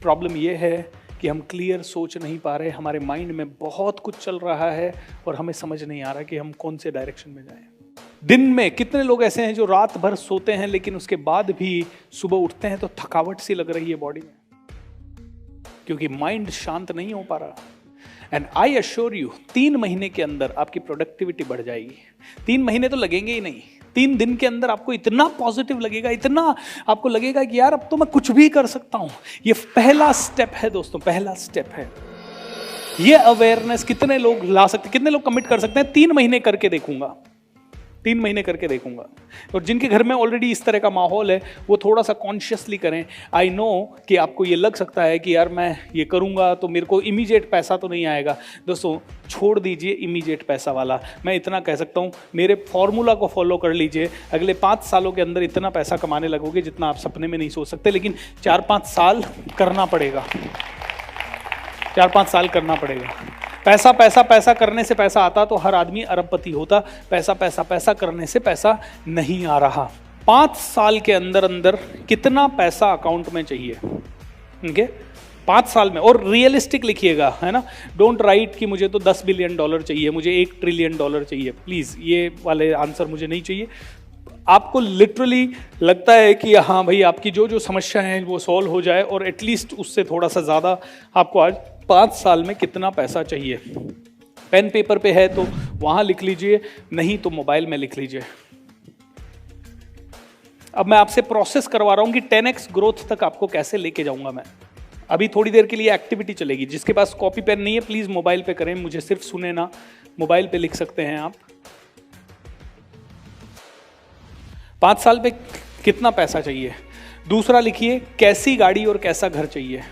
Problem ये है कि हम क्लियर सोच नहीं पा रहे, हमारे माइंड में बहुत कुछ चल रहा है और हमें समझ नहीं आ रहा कि हम कौन से डायरेक्शन में जाएं। दिन में कितने लोग ऐसे हैं जो रात भर सोते हैं लेकिन उसके बाद भी सुबह उठते हैं तो थकावट सी लग रही है बॉडी में, क्योंकि माइंड शांत नहीं हो पा रहा। एंड आई अश्योर यू 3 महीने के अंदर आपकी प्रोडक्टिविटी बढ़ जाएगी। 3 महीने तो लगेंगे ही नहीं, 3 दिन के अंदर आपको इतना पॉजिटिव लगेगा, इतना आपको लगेगा कि यार अब तो मैं कुछ भी कर सकता हूं। ये पहला स्टेप है दोस्तों, पहला स्टेप है। ये अवेयरनेस कितने लोग ला सकते, कितने लोग कमिट कर सकते हैं? 3 महीने करके देखूंगा, 3 महीने करके देखूंगा। और जिनके घर में ऑलरेडी इस तरह का माहौल है वो थोड़ा सा कॉन्शियसली करें। आई नो कि आपको ये लग सकता है कि यार मैं ये करूंगा तो मेरे को इमीडिएट पैसा तो नहीं आएगा। दोस्तों छोड़ दीजिए इमीडिएट पैसा वाला, मैं इतना कह सकता हूँ, मेरे फॉर्मूला को फॉलो कर लीजिए। अगले 5 सालों के अंदर इतना पैसा कमाने लगोगे जितना आप सपने में नहीं सोच सकते, लेकिन 4-5 साल करना पड़ेगा, 4-5 साल करना पड़ेगा। पैसा पैसा पैसा करने से पैसा आता तो हर आदमी अरबपति होता। पैसा पैसा पैसा करने से पैसा नहीं आ रहा। 5 साल के अंदर अंदर कितना पैसा अकाउंट में चाहिए? ठीक है, 5 साल में। और रियलिस्टिक लिखिएगा, है ना। डोंट राइट कि मुझे तो $10 बिलियन चाहिए, मुझे $1 ट्रिलियन चाहिए। प्लीज ये वाले आंसर मुझे नहीं चाहिए। आपको लिटरली लगता है कि हाँ भाई आपकी जो जो समस्या है वो सॉल्व हो जाए, और एटलीस्ट उससे थोड़ा सा ज़्यादा आपको आज 5 साल में कितना पैसा चाहिए? पेन पेपर पे है तो वहाँ लिख लीजिए, नहीं तो मोबाइल में लिख लीजिए। अब मैं आपसे प्रोसेस करवा रहा हूँ कि 10x ग्रोथ तक आपको कैसे लेके जाऊँगा मैं। अभी थोड़ी देर के लिए एक्टिविटी चलेगी। जिसके पास कॉपी पेन नहीं है प्लीज़ मोबाइल पे करें, मुझे सिर्फ सुने ना, मोबाइल पे लिख सकते हैं आप। 5 साल पे कितना पैसा चाहिए? दूसरा लिखिए कैसी गाड़ी और कैसा घर चाहिए।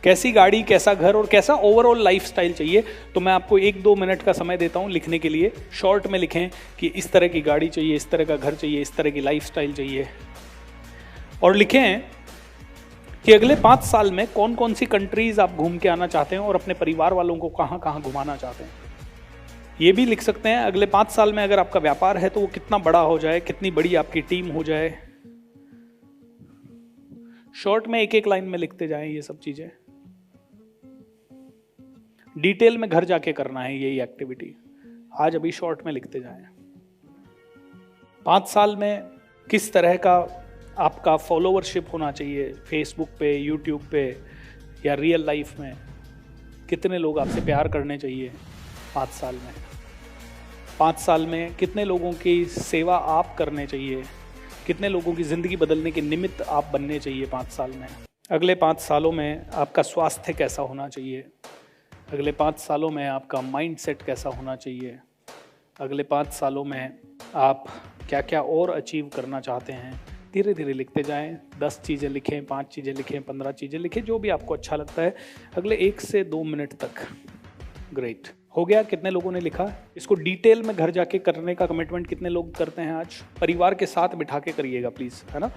कैसी गाड़ी, कैसा घर और कैसा ओवरऑल लाइफस्टाइल चाहिए। तो मैं आपको 1-2 मिनट का समय देता हूं लिखने के लिए। शॉर्ट में लिखें कि इस तरह की गाड़ी चाहिए, इस तरह का घर चाहिए, इस तरह की लाइफस्टाइल चाहिए। और लिखें कि अगले 5 साल में कौन कौन सी कंट्रीज आप घूम के आना चाहते हैं और अपने परिवार वालों को कहाँ कहाँ घुमाना चाहते हैं। ये भी लिख सकते हैं अगले 5 साल में अगर आपका व्यापार है तो वो कितना बड़ा हो जाए, कितनी बड़ी आपकी टीम हो जाए। शॉर्ट में 1-1 लाइन में लिखते जाएं ये सब चीजें। डिटेल में घर जाके करना है यही एक्टिविटी, आज अभी शॉर्ट में लिखते जाएं। 5 साल में किस तरह का आपका फॉलोवरशिप होना चाहिए, फेसबुक पे, यूट्यूब पे या रियल लाइफ में कितने लोग आपसे प्यार करने चाहिए 5 साल में। 5 साल में कितने लोगों की सेवा आप करने चाहिए, कितने लोगों की ज़िंदगी बदलने के निमित्त आप बनने चाहिए 5 साल में। अगले 5 सालों में आपका स्वास्थ्य कैसा होना चाहिए, अगले 5 सालों में आपका माइंडसेट कैसा होना चाहिए, अगले 5 सालों में आप क्या क्या और अचीव करना चाहते हैं। धीरे धीरे लिखते जाएं। 10 चीज़ें लिखें, 5 चीज़ें लिखें, 15 चीज़ें लिखें, जो भी आपको अच्छा लगता है अगले 1 से 2 मिनट तक। ग्रेट, हो गया। कितने लोगों ने लिखा? इसको डिटेल में घर जाके करने का कमिटमेंट कितने लोग करते हैं आज? परिवार के साथ बिठा के करिएगा प्लीज़, है ना।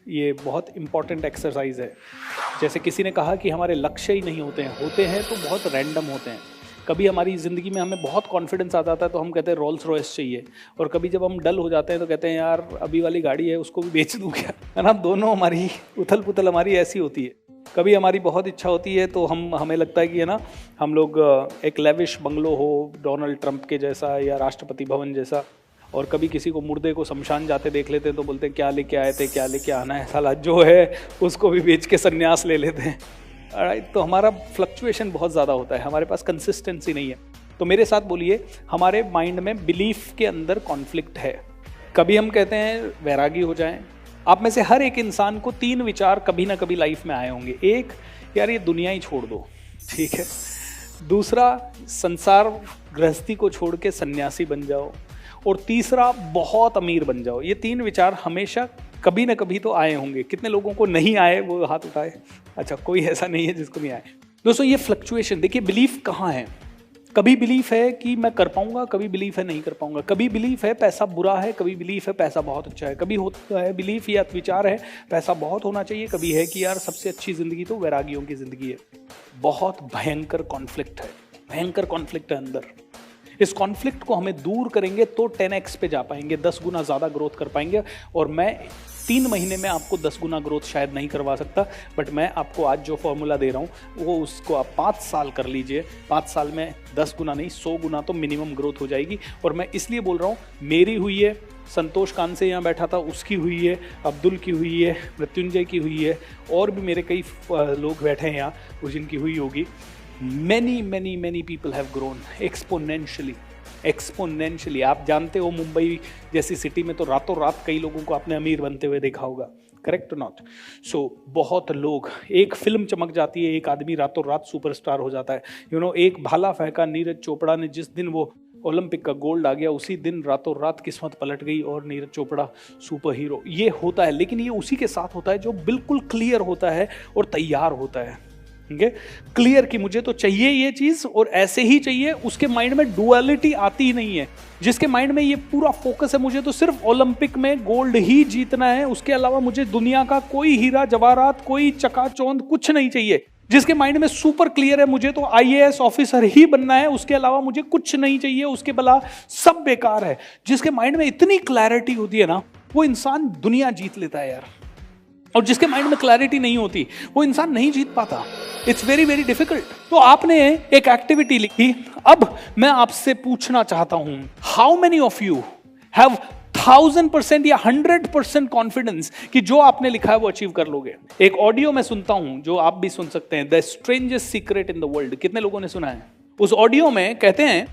ये बहुत इंपॉर्टेंट एक्सरसाइज है। जैसे किसी ने कहा कि हमारे लक्ष्य ही नहीं होते हैं तो बहुत रैंडम होते हैं। कभी हमारी ज़िंदगी में हमें बहुत कॉन्फिडेंस आ जाता है तो हम कहते हैं रोल्स रॉयस चाहिए, और कभी जब हम डल हो जाते हैं तो कहते हैं यार अभी वाली गाड़ी है उसको भी बेच दूँ क्या, है ना। दोनों हमारी उथल पुथल हमारी ऐसी होती है। कभी हमारी बहुत इच्छा होती है तो हमें लगता है कि है ना हम लोग एक लेविश बंगलो हो डोनाल्ड ट्रंप के जैसा या राष्ट्रपति भवन जैसा, और कभी किसी को मुर्दे को शमशान जाते देख लेते हैं तो बोलते हैं क्या लेके आए थे, क्या लेके आना है साला, जो है उसको भी बेच के संन्यास ले लेते हैं। राइट, तो हमारा फ्लक्चुएशन बहुत ज़्यादा होता है, हमारे पास कंसिस्टेंसी नहीं है। तो मेरे साथ बोलिए, हमारे माइंड में बिलीफ के अंदर कॉन्फ्लिक्ट है। कभी हम कहते हैं वैरागी हो जाएं। आप में से हर एक इंसान को 3 विचार कभी ना कभी लाइफ में आए होंगे। एक, यार ये दुनिया ही छोड़ दो, ठीक है। दूसरा, संसार गृहस्थी को छोड़ के सन्यासी बन जाओ। और तीसरा, बहुत अमीर बन जाओ। ये 3 विचार हमेशा कभी ना कभी तो आए होंगे। कितने लोगों को नहीं आए वो हाथ उठाए। अच्छा, कोई ऐसा नहीं है जिसको नहीं आए। दोस्तों ये फ्लक्चुएशन देखिए, बिलीफ कहाँ है। कभी बिलीफ है कि मैं कर पाऊंगा, कभी बिलीफ है नहीं कर पाऊंगा। कभी बिलीफ है पैसा बुरा है, कभी बिलीफ है पैसा बहुत अच्छा है। कभी होता है बिलीफ या विचार है पैसा बहुत होना चाहिए, कभी है कि यार सबसे अच्छी जिंदगी तो वैरागियों की जिंदगी है। बहुत भयंकर कॉन्फ्लिक्ट है, भयंकर कॉन्फ्लिक्ट है अंदर। इस कॉन्फ्लिक्ट को हमें दूर करेंगे तो 10x पे जा पाएंगे, 10 गुना ज़्यादा ग्रोथ कर पाएंगे। और मैं 3 महीने में आपको 10 गुना ग्रोथ शायद नहीं करवा सकता, बट मैं आपको आज जो फॉर्मूला दे रहा हूँ वो उसको आप 5 साल कर लीजिए। 5 साल में 10 गुना नहीं 100 गुना तो मिनिमम ग्रोथ हो जाएगी। और मैं इसलिए बोल रहा हूँ, मेरी हुई है, संतोष कान से यहाँ बैठा था उसकी हुई है, अब्दुल की हुई है, मृत्युंजय की हुई है, और भी मेरे कई लोग बैठे हैं यहाँ वो जिनकी हुई होगी। many people have grown exponentially। आप जानते हो मुंबई जैसी सिटी में तो रातों रात कई लोगों को आपने अमीर बनते हुए देखा होगा, करेक्ट नॉट? सो बहुत लोग, एक फिल्म चमक जाती है, एक आदमी रातों रात सुपरस्टार हो जाता है। एक भाला फेंका नीरज चोपड़ा ने, जिस दिन वो ओलंपिक का गोल्ड आ गया उसी दिन रातों रात किस्मत पलट गई और नीरज चोपड़ा सुपर हीरो। ये होता है, लेकिन ये उसी के साथ होता है जो बिल्कुल क्लियर होता है और तैयार होता है। ठीक है, क्लियर कि मुझे तो चाहिए ये चीज और ऐसे ही चाहिए। उसके माइंड में डुअलिटी आती ही नहीं है। जिसके माइंड में ये पूरा फोकस है, मुझे तो सिर्फ ओलंपिक में गोल्ड ही जीतना है, उसके अलावा मुझे दुनिया का कोई हीरा जवाहरात, कोई चकाचौंध कुछ नहीं चाहिए। जिसके माइंड में सुपर क्लियर है, मुझे तो IAS ऑफिसर ही बनना है, उसके अलावा मुझे कुछ नहीं चाहिए, उसके भला सब बेकार है। जिसके माइंड में इतनी क्लैरिटी होती है ना, वो इंसान दुनिया जीत लेता है यार। और जिसके माइंड में क्लैरिटी नहीं होती वो इंसान नहीं जीत पाता। It's very difficult. तो आपने एक एक्टिविटी लिखी। अब मैं आपसे पूछना चाहता हूं, how many of you have 1000% या 100% कॉन्फिडेंस कि जो आपने लिखा है वो अचीव कर लोगे? एक ऑडियो मैं सुनता हूं जो आप भी सुन सकते हैं, the strangest secret in the world. कितने लोगों ने सुना है? उस ऑडियो में कहते हैं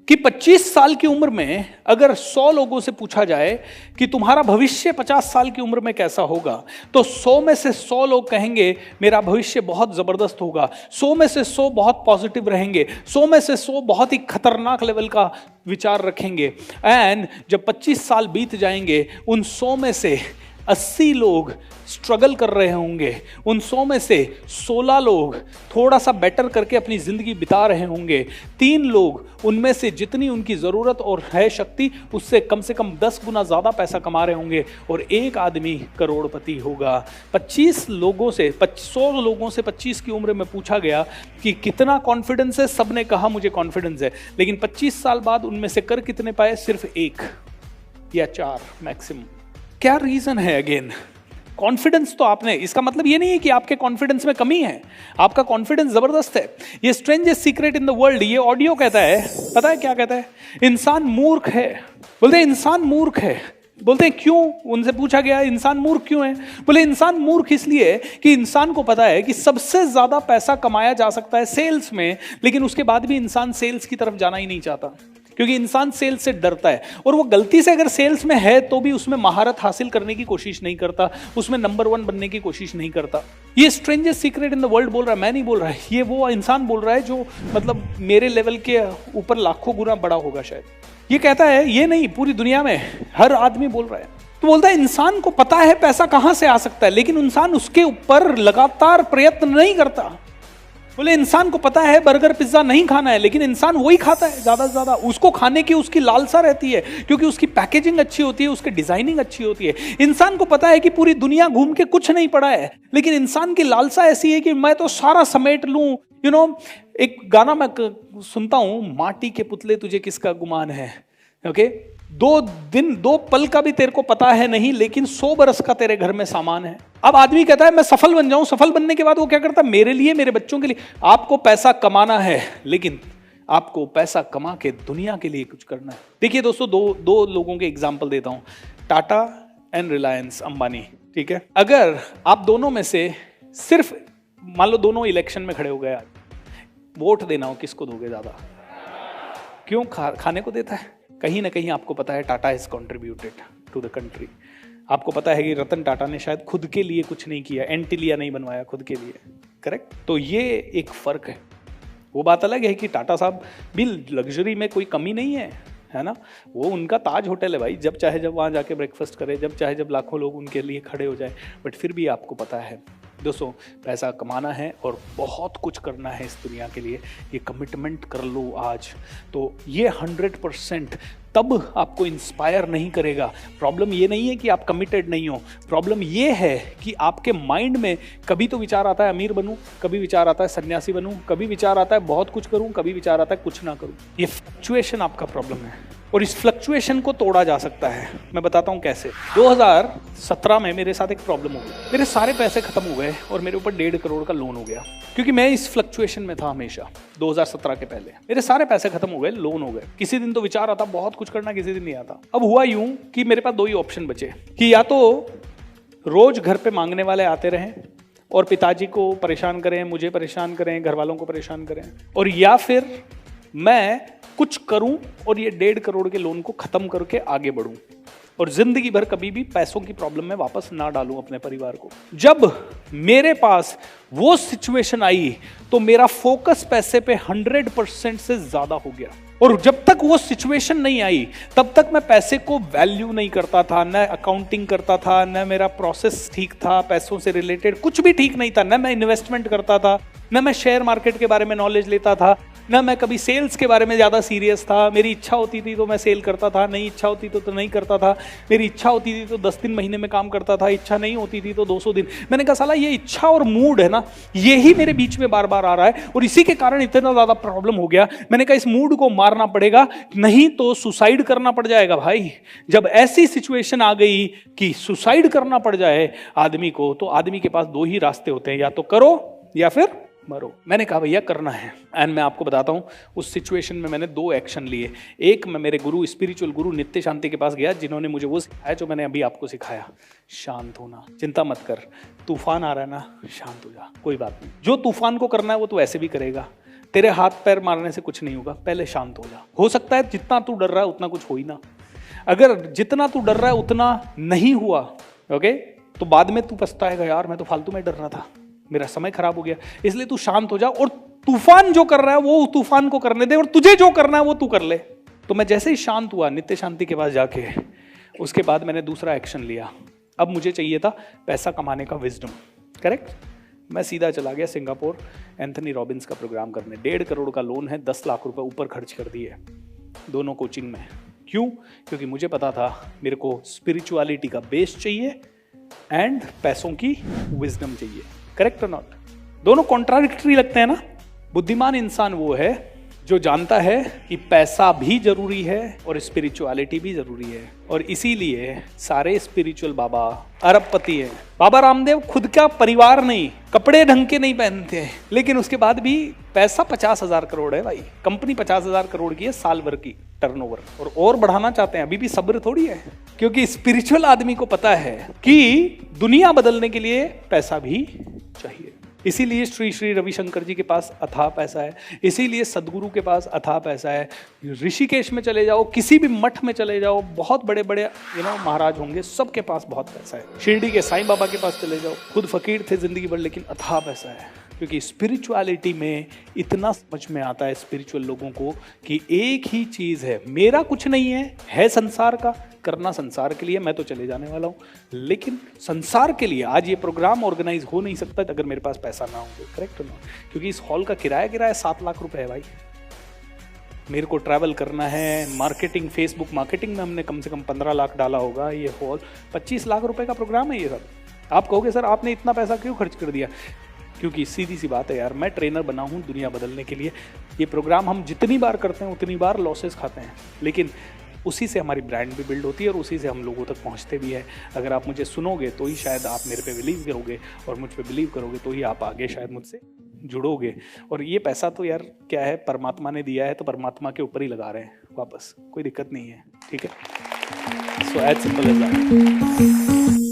कि 25 साल की उम्र में अगर 100 लोगों से पूछा जाए कि तुम्हारा भविष्य 50 साल की उम्र में कैसा होगा, तो 100 में से 100 लोग कहेंगे मेरा भविष्य बहुत जबरदस्त होगा, 100 में से 100 बहुत पॉजिटिव रहेंगे, 100 में से 100 बहुत ही खतरनाक लेवल का विचार रखेंगे। एंड जब 25 साल बीत जाएंगे, उन 100 में से 80 लोग स्ट्रगल कर रहे होंगे, उन 100 में से 16 लोग थोड़ा सा बेटर करके अपनी जिंदगी बिता रहे होंगे, 3 लोग उनमें से जितनी उनकी ज़रूरत और है शक्ति उससे कम से कम 10 गुना ज़्यादा पैसा कमा रहे होंगे, और एक आदमी करोड़पति होगा। 25 लोगों से 100 लोगों से 25 की उम्र में पूछा गया कि कितना कॉन्फिडेंस है, सब ने कहा मुझे कॉन्फिडेंस है। लेकिन 25 साल बाद उनमें से कर कितने पाए? सिर्फ 1 या 4 मैक्सिमम। क्या रीजन है? अगेन कॉन्फिडेंस तो आपने, इसका मतलब ये नहीं है कि आपके कॉन्फिडेंस में कमी है, आपका कॉन्फिडेंस जबरदस्त है। ये strangest secret in the world, ये ऑडियो कहता है, पता है क्या कहता है? इंसान मूर्ख है। बोलते हैं इंसान मूर्ख है। बोलते हैं क्यों? उनसे पूछा गया इंसान मूर्ख क्यों है? बोले इंसान मूर्ख इसलिए कि इंसान को पता है कि सबसे ज्यादा पैसा कमाया जा सकता है सेल्स में, लेकिन उसके बाद भी इंसान सेल्स की तरफ जाना ही नहीं चाहता, क्योंकि इंसान सेल्स से डरता है। और वो गलती से अगर सेल्स में है तो भी उसमें महारत हासिल करने की कोशिश नहीं करता, उसमें नंबर 1 बनने की कोशिश नहीं करता। ये strangest secret in the world बोल रहा है, मैं नहीं बोल रहा है, ये वो इंसान बोल रहा है जो मतलब मेरे लेवल के ऊपर लाखों गुना बड़ा होगा शायद। ये कहता है, ये नहीं, पूरी दुनिया में हर आदमी बोल रहा है। तो बोलता है इंसान को पता है पैसा कहां से आ सकता है, लेकिन इंसान उसके ऊपर लगातार प्रयत्न नहीं करता। बोले इंसान को पता है बर्गर पिज्जा नहीं खाना है, लेकिन इंसान वही खाता है ज्यादा से ज्यादा। उसको खाने की उसकी लालसा रहती है, क्योंकि उसकी पैकेजिंग अच्छी होती है, उसकी डिजाइनिंग अच्छी होती है। इंसान को पता है कि पूरी दुनिया घूम के कुछ नहीं पड़ा है, लेकिन इंसान की लालसा ऐसी है कि मैं तो सारा समेट लूं। एक गाना मैं सुनता हूं, माटी के पुतले तुझे किसका गुमान है। ओके, 2 दिन 2 पल का भी तेरे को पता है नहीं, लेकिन 100 बरस का तेरे घर में सामान है। अब आदमी कहता है मैं सफल बन जाऊं, सफल बनने के बाद वो क्या करता है? मेरे लिए, मेरे बच्चों के लिए। आपको पैसा कमाना है, लेकिन आपको पैसा कमा के दुनिया के लिए कुछ करना है। देखिए दोस्तों, दो लोगों के एग्जाम्पल देता हूं, टाटा एंड रिलायंस अंबानी। ठीक है, अगर आप दोनों में से सिर्फ मान लो दोनों इलेक्शन में खड़े हो गए, वोट देना हो, किसको दोगे ज्यादा? क्यों? खाने को देता है। कहीं ना कहीं आपको पता है Tata has contributed to the country. आपको पता है कि रतन टाटा ने शायद खुद के लिए कुछ नहीं किया, एंटीलिया नहीं बनवाया खुद के लिए, करेक्ट? तो ये एक फर्क है। वो बात अलग है कि टाटा साहब भी लग्जरी में कोई कमी नहीं है ना? वो उनका ताज होटल है भाई, जब चाहे जब वहाँ जाके ब्रेकफास्ट करे, जब चाहे जब लाखों लोग उनके लिए खड़े हो जाए। बट फिर भी आपको पता है दोस्तों, पैसा कमाना है और बहुत कुछ करना है इस दुनिया के लिए, ये कमिटमेंट कर लो आज। तो ये 100% तब आपको इंस्पायर नहीं करेगा। प्रॉब्लम ये नहीं है कि आप कमिटेड नहीं हो, प्रॉब्लम ये है कि आपके माइंड में कभी तो विचार आता है अमीर बनूं, कभी विचार आता है सन्यासी बनूं, कभी विचार आता है बहुत कुछ करूं, कभी विचार आता है कुछ ना करूं। ये फ्लक्चुएशन आपका प्रॉब्लम है और इस फ्लक्चुएशन को तोड़ा जा सकता है। मैं बताता हूं कैसे। 2017 में मेरे साथ एक प्रॉब्लम हो गई, मेरे सारे पैसे खत्म हो गए और मेरे ऊपर 1.5 करोड़ का लोन हो गया, क्योंकि मैं इस फ्लक्चुएशन में था हमेशा। 2017 के पहले मेरे सारे पैसे खत्म हो गए, लोन हो गए। किसी दिन तो विचार आता बहुत कुछ करना, किसी दिन नहीं आता। अब हुआ यूं कि मेरे पास 2 ही ऑप्शन बचे कि या तो रोज घर पे मांगने वाले आते रहें और पिताजी को परेशान करें, मुझे परेशान करें, घर वालों को परेशान करें, और या फिर मैं कुछ करूं और ये 1.5 करोड़ के लोन को खत्म करके आगे बढ़ूं और जिंदगी भर कभी भी पैसों की प्रॉब्लम में वापस ना डालूं अपने परिवार को। जब मेरे पास वो सिचुएशन आई तो मेरा फोकस पैसे पे 100% से ज्यादा हो गया, और जब तक वो सिचुएशन नहीं आई तब तक मैं पैसे को वैल्यू नहीं करता था, न अकाउंटिंग करता था, न मेरा प्रोसेस ठीक था, पैसों से रिलेटेड कुछ भी ठीक नहीं था, न मैं इन्वेस्टमेंट करता था, न मैं शेयर मार्केट के बारे में नॉलेज लेता था, ना मैं कभी सेल्स के बारे में ज़्यादा सीरियस था। मेरी इच्छा होती थी तो मैं सेल करता था, नहीं इच्छा होती तो नहीं करता था। मेरी इच्छा होती थी तो 10 दिन महीने में काम करता था, इच्छा नहीं होती थी तो 200 दिन। मैंने कहा साला ये इच्छा और मूड है ना, यही मेरे बीच में बार बार आ रहा है और इसी के कारण इतना ज़्यादा प्रॉब्लम हो गया। मैंने कहा इस मूड को मारना पड़ेगा, नहीं तो सुसाइड करना पड़ जाएगा भाई। जब ऐसी सिचुएशन आ गई कि सुसाइड करना पड़ जाए आदमी को, तो आदमी के पास 2 ही रास्ते होते हैं, या तो करो या फिर मरो। मैंने कहा भैया करना है। एंड मैं आपको बताता हूँ उस सिचुएशन में मैंने 2 एक्शन लिए। एक, मैं मेरे गुरु, स्पिरिचुअल गुरु नित्य शांति के पास गया, जिन्होंने मुझे वो सिखाया जो मैंने अभी आपको सिखाया, शांत होना। चिंता मत कर, तूफान आ रहा है ना, शांत हो जा, कोई बात नहीं। जो तूफान को करना है वो तू ऐसे भी करेगा, तेरे हाथ पैर मारने से कुछ नहीं होगा, पहले शांत हो जा। हो सकता है जितना तू डर रहा है उतना कुछ हो ही ना। अगर जितना तू डर रहा है उतना नहीं हुआ, ओके, तो बाद में तू पछताएगा, यार मैं तो फालतू में डर रहा था, मेरा समय खराब हो गया। इसलिए तू शांत हो जा और तूफान जो कर रहा है वो तूफान को करने दे और तुझे जो करना है वो तू कर ले। तो मैं जैसे ही शांत हुआ नित्य शांति के पास जाके, उसके बाद मैंने दूसरा एक्शन लिया। अब मुझे चाहिए था पैसा कमाने का विजडम, करेक्ट। मैं सीधा चला गया सिंगापुर एंथनी रॉबिन्स का प्रोग्राम करने। 1.5 करोड़ का लोन है, 10 लाख रुपए ऊपर खर्च कर दिए दोनों कोचिंग में। क्यों? क्योंकि मुझे पता था मेरे को स्पिरिचुअलिटी का बेस चाहिए एंड पैसों की विजडम चाहिए, करेक्ट और नॉट। दोनों कॉन्ट्राडिक्टरी लगते हैं ना। बुद्धिमान इंसान वो है जो जानता है कि पैसा भी जरूरी है और स्पिरिचुअलिटी भी जरूरी है, और इसीलिए सारे स्पिरिचुअल बाबा अरबपति हैं। बाबा रामदेव खुद का परिवार नहीं, कपड़े ढंग के नहीं पहनते हैं, लेकिन उसके बाद भी पैसा 50,000 करोड़ है भाई। कंपनी 50,000 करोड़ की है साल भर की टर्नओवर, और बढ़ाना चाहते हैं। अभी भी सब्र थोड़ी है, क्योंकि स्पिरिचुअल आदमी को पता है कि दुनिया बदलने के लिए पैसा भी चाहिए। इसीलिए श्री श्री रविशंकर जी के पास अथाह पैसा है, इसीलिए सदगुरु के पास अथाह पैसा है। ऋषिकेश में चले जाओ, किसी भी मठ में चले जाओ, बहुत बड़े बड़े महाराज होंगे, सबके पास बहुत पैसा है। शिरडी के साईं बाबा के पास चले जाओ, खुद फकीर थे जिंदगी भर, लेकिन अथाह पैसा है। क्योंकि स्पिरिचुअलिटी में इतना समझ में आता है स्पिरिचुअल लोगों को कि एक ही चीज है, मेरा कुछ नहीं है संसार का, करना संसार के लिए, मैं तो चले जाने वाला हूँ, लेकिन संसार के लिए आज ये प्रोग्राम ऑर्गेनाइज हो नहीं सकता अगर मेरे पास पैसा ना हो, करेक्ट ना। क्योंकि इस हॉल का किराया 7 लाख रुपए है भाई। मेरे को ट्रैवल करना है, मार्केटिंग, फेसबुक मार्केटिंग में हमने कम से कम 15 लाख डाला होगा। ये हॉल 25 लाख रुपए का प्रोग्राम है ये सब। आप कहोगे सर आपने इतना पैसा क्यों खर्च कर दिया? क्योंकि सीधी सी बात है यार, मैं ट्रेनर बना हूँ दुनिया बदलने के लिए। ये प्रोग्राम हम जितनी बार करते हैं उतनी बार लॉसेस खाते हैं, लेकिन उसी से हमारी ब्रांड भी बिल्ड होती है और उसी से हम लोगों तक पहुंचते भी है। अगर आप मुझे सुनोगे तो ही शायद आप मेरे पे बिलीव करोगे, और मुझ पे बिलीव करोगे तो ही आप आगे शायद मुझसे जुड़ोगे। और ये पैसा तो यार क्या है, परमात्मा ने दिया है तो परमात्मा के ऊपर ही लगा रहे हैं वापस, कोई दिक्कत नहीं है, ठीक है। So as simple as that.